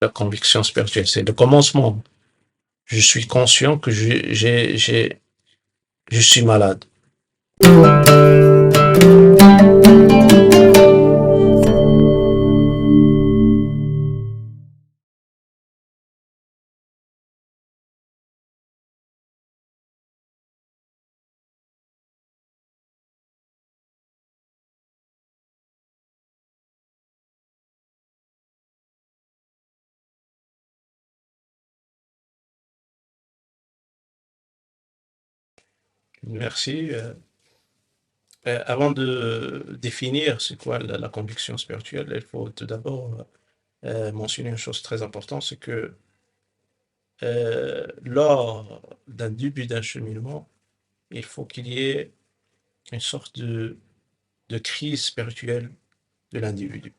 La conviction spirituelle, c'est le commencement. Je suis conscient que je suis malade. Merci. Avant de définir c'est quoi la conviction spirituelle, il faut tout d'abord mentionner une chose très importante, c'est que lors d'un début d'un cheminement, il faut qu'il y ait une sorte de crise spirituelle de l'individu.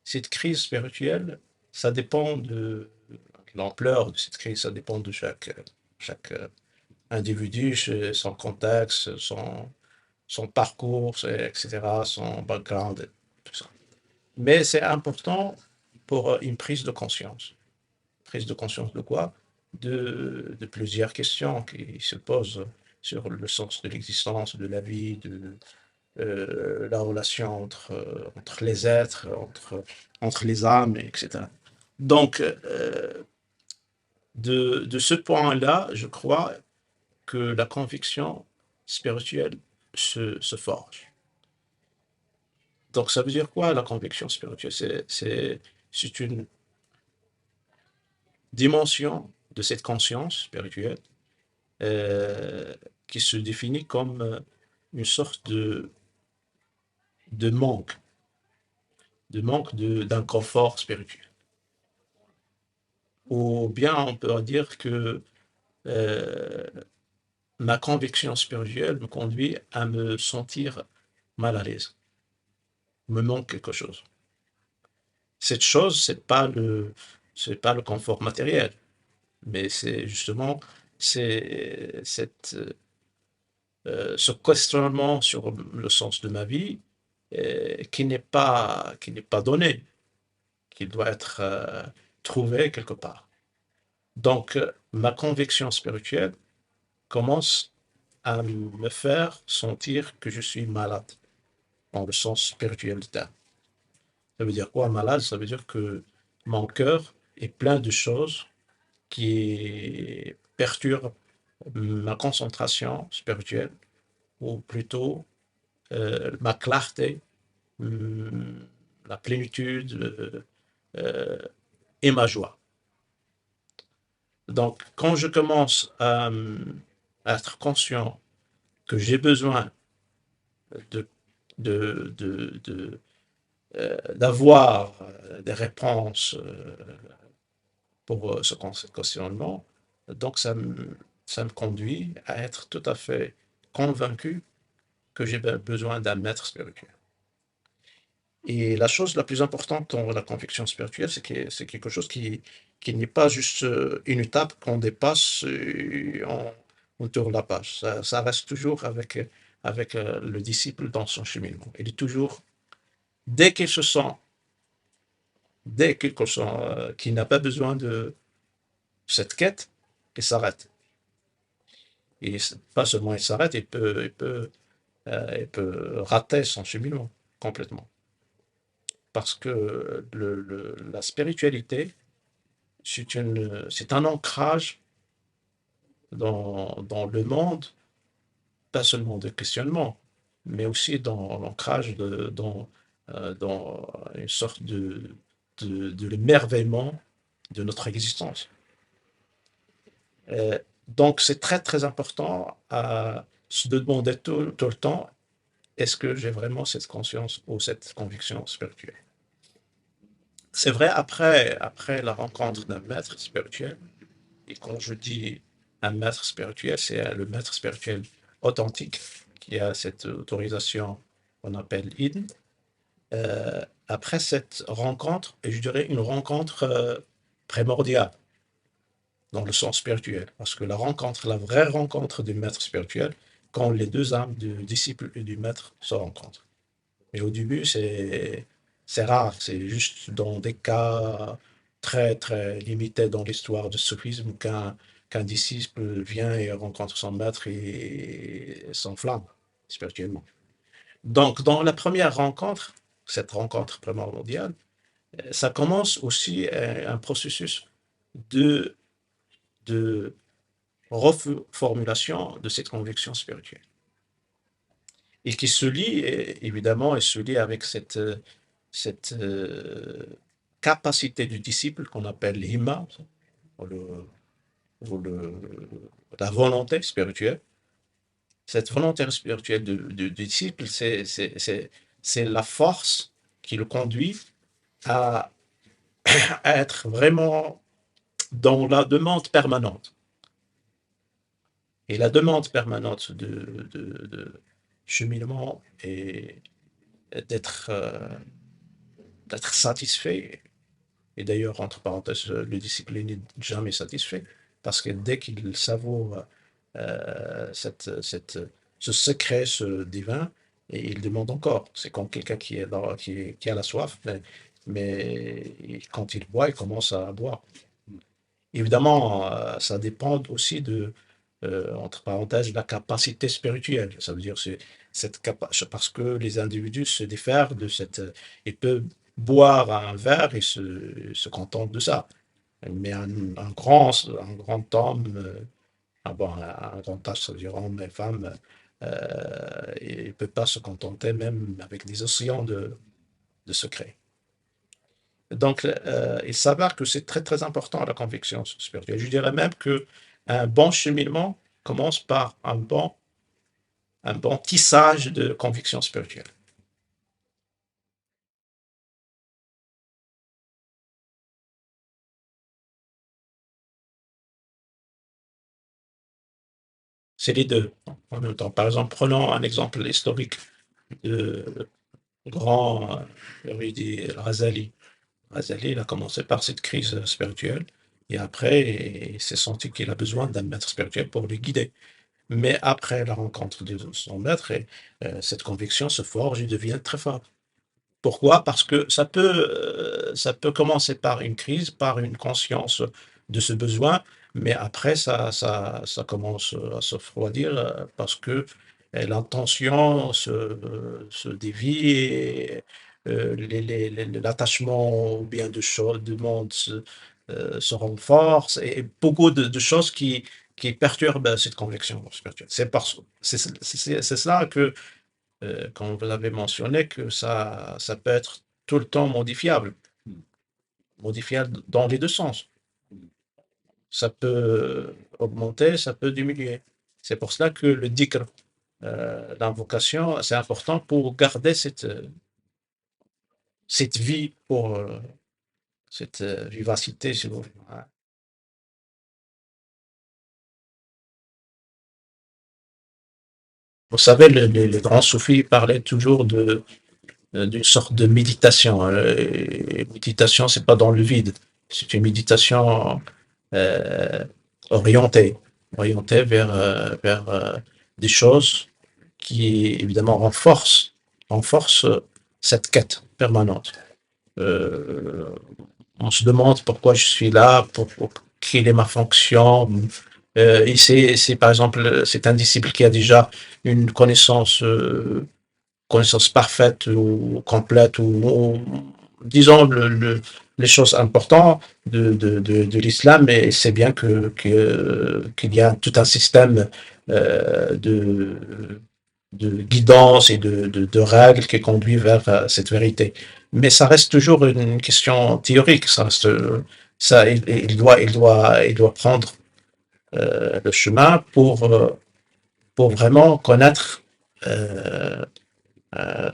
Cette crise spirituelle, ça dépend de l'ampleur de cette crise, ça dépend de chaque individu, son contexte, son parcours, etc., son background, tout ça. Mais c'est important pour une prise de conscience. Prise de conscience de quoi? De plusieurs questions qui se posent sur le sens de l'existence, de la vie, de la relation entre les êtres, entre les âmes, etc. Donc, de ce point-là, je crois que la conviction spirituelle se forge. Donc, ça veut dire quoi la conviction spirituelle? C'est une dimension de cette conscience spirituelle euh, qui se définit comme une sorte de manque, d'un confort spirituel. Ou bien on peut dire que euh, ma conviction spirituelle me conduit à me sentir mal à l'aise, me manque quelque chose. Cette chose, c'est pas le confort matériel, mais c'est justement ce questionnement sur le sens de ma vie qui n'est pas donné, qui doit être trouvé quelque part. Donc, ma conviction spirituelle commence à me faire sentir que je suis malade, dans le sens spirituel du terme. Ça veut dire quoi, malade? Ça veut dire que mon cœur est plein de choses qui perturbent ma concentration spirituelle, ou plutôt ma clarté, hum, la plénitude euh, et ma joie. Donc, quand je commence à être conscient que j'ai besoin de, d'avoir des réponses pour ce questionnement, donc ça me conduit à être tout à fait convaincu que j'ai besoin d'un maître spirituel. Et la chose la plus importante dans la conviction spirituelle, c'est que c'est quelque chose qui n'est pas juste une étape qu'on dépasse et on tourne la page. Ça reste toujours avec le disciple dans son cheminement. Il est toujours, dès qu'il se sent, qu'il n'a pas besoin de cette quête, il s'arrête. Et pas seulement il s'arrête, il peut rater son cheminement complètement. Parce que la spiritualité, c'est un ancrage dans le monde, pas seulement de questionnement, mais aussi dans l'ancrage dans une sorte de l'émerveillement de notre existence. Euh, donc, c'est très, très important à se demander tout le temps, est-ce que j'ai vraiment cette conscience ou cette conviction spirituelle? C'est vrai, après la rencontre d'un maître spirituel, et quand je dis un maître spirituel, c'est le maître spirituel authentique qui a cette autorisation qu'on appelle IDN. Après cette rencontre, et je dirais une rencontre primordiale dans le sens spirituel, parce que la vraie rencontre du maître spirituel, quand les deux âmes du disciple et du maître se rencontrent. Mais au début, c'est rare, c'est juste dans des cas très, très limité dans l'histoire du soufisme qu'un disciple vient et rencontre son maître et s'enflamme spirituellement. Donc, dans la première rencontre, cette rencontre primordiale, ça commence aussi un processus de, de reformulation de cette conviction spirituelle. Et qui se lie, évidemment, et se lie avec cette capacité du disciple qu'on appelle l'himma, ou, ou la volonté spirituelle. Cette volonté spirituelle du disciple, c'est la force qui le conduit à, à être vraiment dans la demande permanente. Et la demande permanente de cheminement et d'être satisfait. Et d'ailleurs, entre parenthèses, le disciple n'est jamais satisfait, parce que dès qu'il savoure ce secret, ce divin, et il demande encore. C'est comme quelqu'un qui a la soif, mais quand il boit, il commence à boire. Évidemment, ça dépend aussi entre parenthèses, la capacité spirituelle. Ça veut dire parce que les individus se diffèrent de cette. Ils peuvent boire un verre et se contentent de ça. Mais un grand homme, un grand âge, ça veut dire homme et femme, il ne peut pas se contenter même avec des océans de secrets. Donc, il s'avère que c'est très, très important la conviction spirituelle. Je dirais même qu'un bon cheminement commence par un bon tissage de conviction spirituelle. C'est les deux en même temps. Par exemple, prenons un exemple historique de grand érudit Razali. Razali, il a commencé par cette crise spirituelle et après, il s'est senti qu'il a besoin d'un maître spirituel pour le guider. Mais après la rencontre de son maître, cette conviction se forge et devient très forte. Pourquoi? Parce que ça peut commencer par une crise, par une conscience de ce besoin, mais après ça commence à se refroidir parce que l'intention se dévie et l'attachement ou bien de choses, de monde se renforce et beaucoup de choses qui perturbent cette conviction spirituelle. C'est cela que comme vous l'avez mentionné, que ça peut être tout le temps modifiable dans les deux sens. Ça peut augmenter, ça peut diminuer. C'est pour cela que le dhikr, l'invocation, c'est important pour garder cette vie, pour cette vivacité, si vous voulez. Vous savez, les grands soufis parlaient toujours d'une sorte de méditation. Et méditation, c'est pas dans le vide. C'est une méditation euh, orientée, orientée vers des choses qui, évidemment, renforcent cette quête permanente. Euh, on se demande pourquoi je suis là, quelle est ma fonction. Et c'est, par exemple, c'est un disciple qui a déjà une connaissance parfaite ou complète ou disons les choses importantes de l'islam, et c'est bien qu'il y a tout un système de guidance et de règles qui conduit vers cette vérité. Mais ça reste toujours une question théorique. Ça reste, ça, il doit prendre le chemin pour vraiment connaître euh,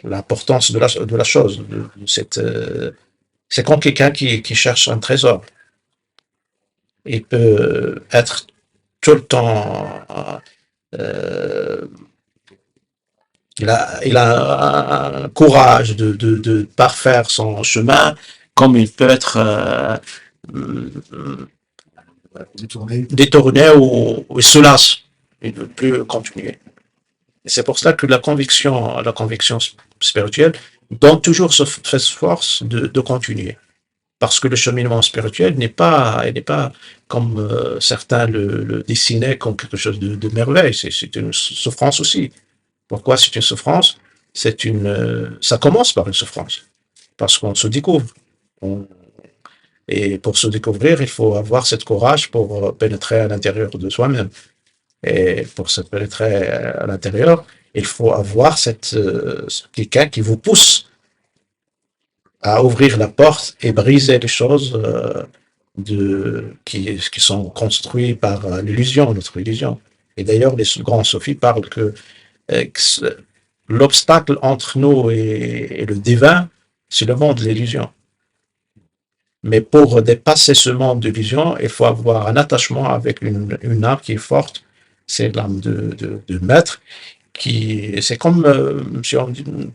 l'importance de la chose. C'est comme quelqu'un qui cherche un trésor. Il peut être tout le temps. Euh, il a un courage de parfaire son chemin, comme il peut être détourné ou il se lasse. Il ne veut plus continuer. Et c'est pour cela que la conviction spirituelle donne toujours cette force de continuer. Parce que le cheminement spirituel il n'est pas comme certains le dessinaient comme quelque chose de merveille. C'est une souffrance aussi. Pourquoi c'est une souffrance? Ça commence par une souffrance. Parce qu'on se découvre. On- et pour se découvrir, il faut avoir cette courage pour pénétrer à l'intérieur de soi-même. Et pour se pénétrer à l'intérieur, il faut avoir quelqu'un qui vous pousse à ouvrir la porte et briser les choses qui sont construites par l'illusion, notre illusion. Et d'ailleurs, les grands sophies parlent que l'obstacle entre nous et le divin, c'est le monde de l'illusion. Mais pour dépasser ce monde d'illusion, il faut avoir un attachement avec une âme qui est forte. C'est l'âme de maître. C'est comme si on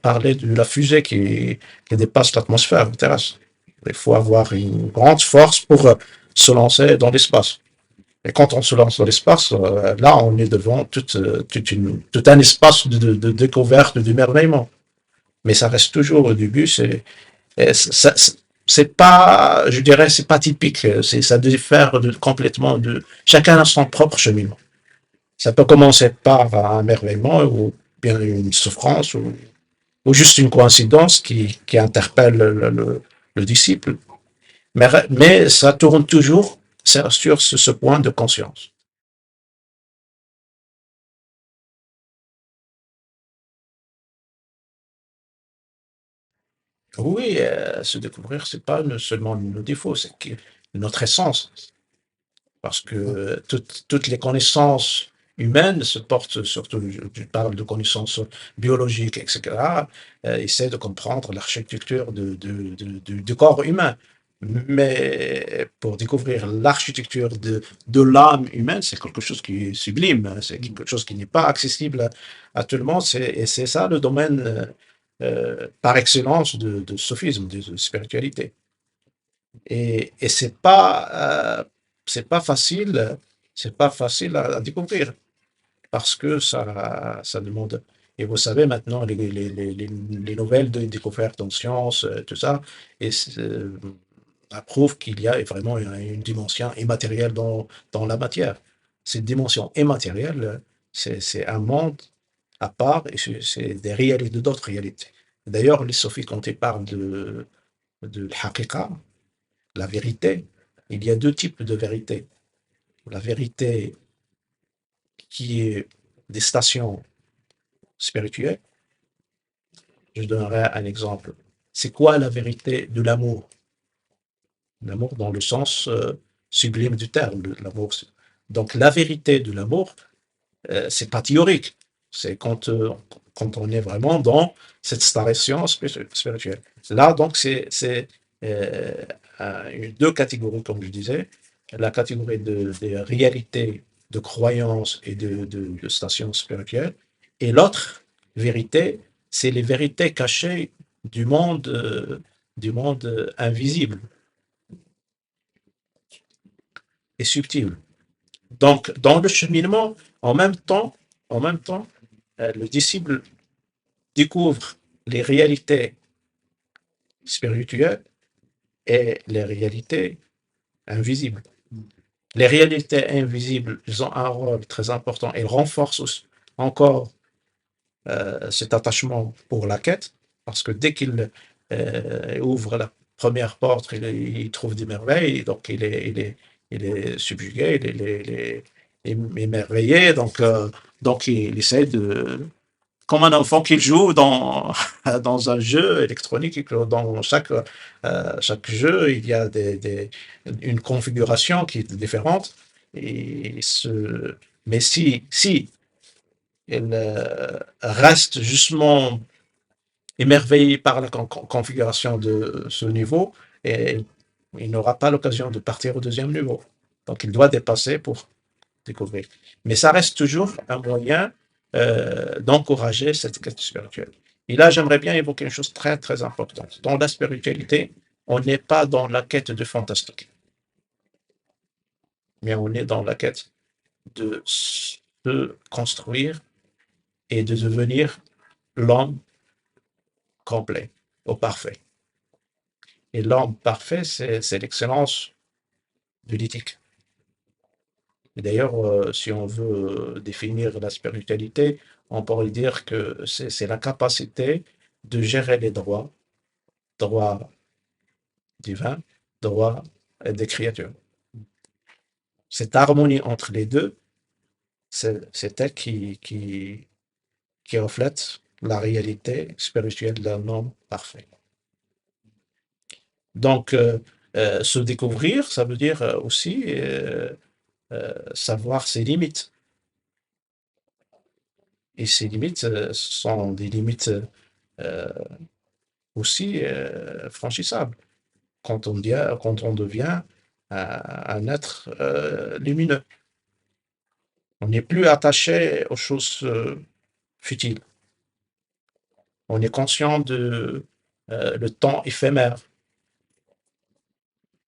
parlait de la fusée qui dépasse l'atmosphère terrestre. Il faut avoir une grande force pour se lancer dans l'espace. Et quand on se lance dans l'espace, là, on est devant tout un espace de découverte, d'émerveillement. Mais ça reste toujours au début, c'est pas, je dirais, c'est pas typique. Ça diffère complètement de. Chacun a son propre cheminement. Ça peut commencer par un émerveillement ou bien une souffrance ou juste une coïncidence qui interpelle le disciple. Mais ça tourne toujours sur ce point de conscience. Oui, se découvrir, c'est pas seulement nos défauts, c'est notre essence. Parce que toutes les connaissances humaines se portent surtout, je parle de connaissances biologiques, etc., essaient de comprendre l'architecture du corps humain. Mais pour découvrir l'architecture de l'âme humaine, c'est quelque chose qui est sublime, hein, c'est quelque chose qui n'est pas accessible à tout le monde, et c'est ça le domaine par excellence de sophisme, de spiritualité. Et c'est pas facile, c'est pas facile à découvrir parce que ça demande. Et vous savez maintenant les nouvelles de découvertes en sciences, tout ça, et prouve qu'il y a vraiment une dimension immatérielle dans la matière. Cette dimension immatérielle, c'est un monde à part et c'est des réalités, d'autres réalités. D'ailleurs, les sophies, quand ils parlent de l'haqiqa, la vérité, il y a deux types de vérité. La vérité qui est des stations spirituelles. Je donnerai un exemple. C'est quoi la vérité de l'amour? L'amour dans le sens sublime du terme, l'amour. Donc la vérité de l'amour, c'est pas théorique. C'est quand on est vraiment dans cette station spirituelle. Là, donc, c'est euh, deux catégories, comme je disais. La catégorie des réalités, de croyances et de stations spirituelles. Et l'autre vérité, c'est les vérités cachées du monde invisible et subtil. Donc, dans le cheminement, en même temps, le disciple découvre les réalités spirituelles et les réalités invisibles. Les réalités invisibles, ils ont un rôle très important. Elles renforcent encore cet attachement pour la quête, parce que dès qu'il ouvre la première porte, il trouve des merveilles, donc il est subjugué, il est émerveillé, donc il essaie comme un enfant qui joue dans un jeu électronique, dans chaque jeu, il y a une configuration qui est différente. Et mais si il reste justement émerveillé par la configuration de ce niveau, et il n'aura pas l'occasion de partir au deuxième niveau. Donc il doit dépasser pour découvrir. Mais ça reste toujours un moyen d'encourager cette quête spirituelle. Et là, j'aimerais bien évoquer une chose très, très importante. Dans la spiritualité, on n'est pas dans la quête de fantastique, mais on est dans la quête de se construire et de devenir l'homme complet, au parfait. Et l'homme parfait, c'est l'excellence de l'éthique. Et d'ailleurs, si on veut définir la spiritualité, on pourrait dire que c'est la capacité de gérer les droits divins, droits des créatures. Cette harmonie entre les deux, c'est elle qui reflète la réalité spirituelle d'un homme parfait. Donc, se découvrir, ça veut dire aussi savoir ses limites. Et ces limites sont des limites euh, aussi franchissables quand on devient un être lumineux. On n'est plus attaché aux choses futiles. On est conscient de le temps éphémère.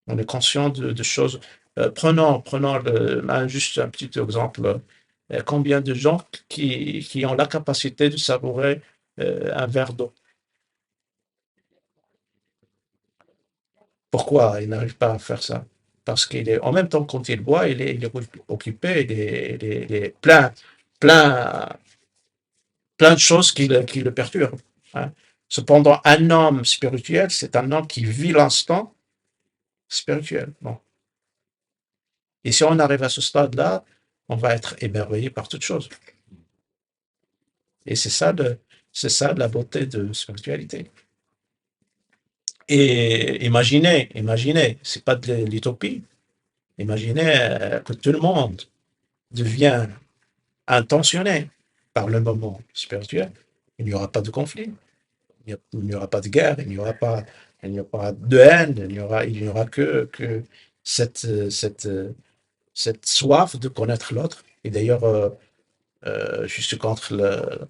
On est conscient de choses. Prenons là, juste un petit exemple. Combien de gens qui ont la capacité de savourer un verre d'eau? Pourquoi ils n'arrivent pas à faire ça? Parce qu'il est, en même temps, quand il boit, il est occupé, il est plein, plein de choses qui le perturbent. Hein. Cependant, un homme spirituel, c'est un homme qui vit l'instant spirituel. Bon. Et si on arrive à ce stade-là, on va être émerveillé par toute chose. Et c'est ça la beauté de spiritualité. Et imaginez, c'est pas de l'utopie. Imaginez que tout le monde devient intentionné par le moment spirituel. Il n'y aura pas de conflit, il n'y aura pas de guerre, il n'y aura pas de haine, il n'y aura que cette soif de connaître l'autre. Et d'ailleurs, je suis contre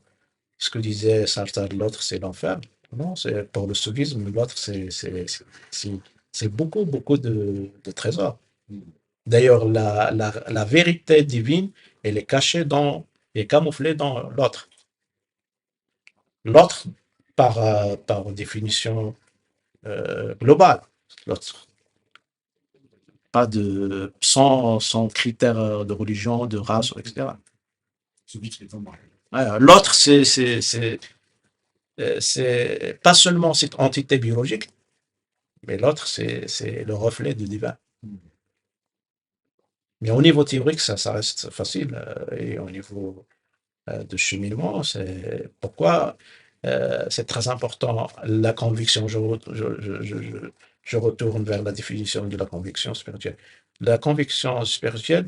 ce que disait Sartre, l'autre c'est l'enfer. Non, c'est pour le soufisme, l'autre c'est- c'est beaucoup, beaucoup de trésors. D'ailleurs, la vérité divine, elle est cachée est camouflée dans l'autre. L'autre, par définition globale, l'autre. Pas de, sans critères de religion, de race, etc. Ouais, l'autre, c'est pas seulement cette entité biologique, mais l'autre, c'est le reflet du divin. Mais au niveau théorique, ça reste facile. Et au niveau de cheminement, c'est pourquoi c'est très important la conviction. Je retourne vers la définition de la conviction spirituelle. La conviction spirituelle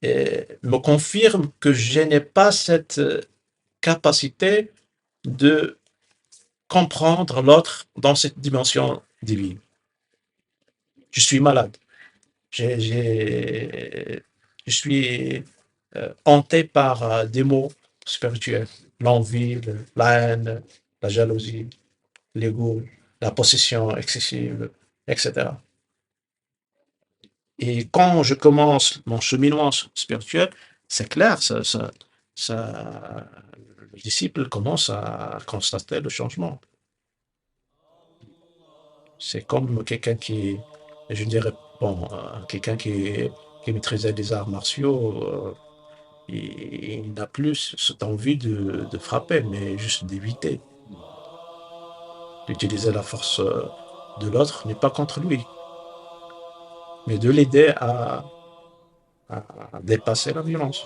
me confirme que je n'ai pas cette capacité de comprendre l'autre dans cette dimension divine. Je suis malade. Je suis hanté par des mots spirituels. L'envie, la haine, la jalousie, l'ego, la possession excessive, etc. Et quand je commence mon cheminement spirituel, c'est clair, le disciple commence à constater le changement. C'est comme quelqu'un je dirais, bon, quelqu'un qui maîtrisait les arts martiaux, il n'a plus cette envie de frapper, mais juste d'éviter. D'utiliser la force de l'autre n'est pas contre lui, mais de l'aider à dépasser la violence.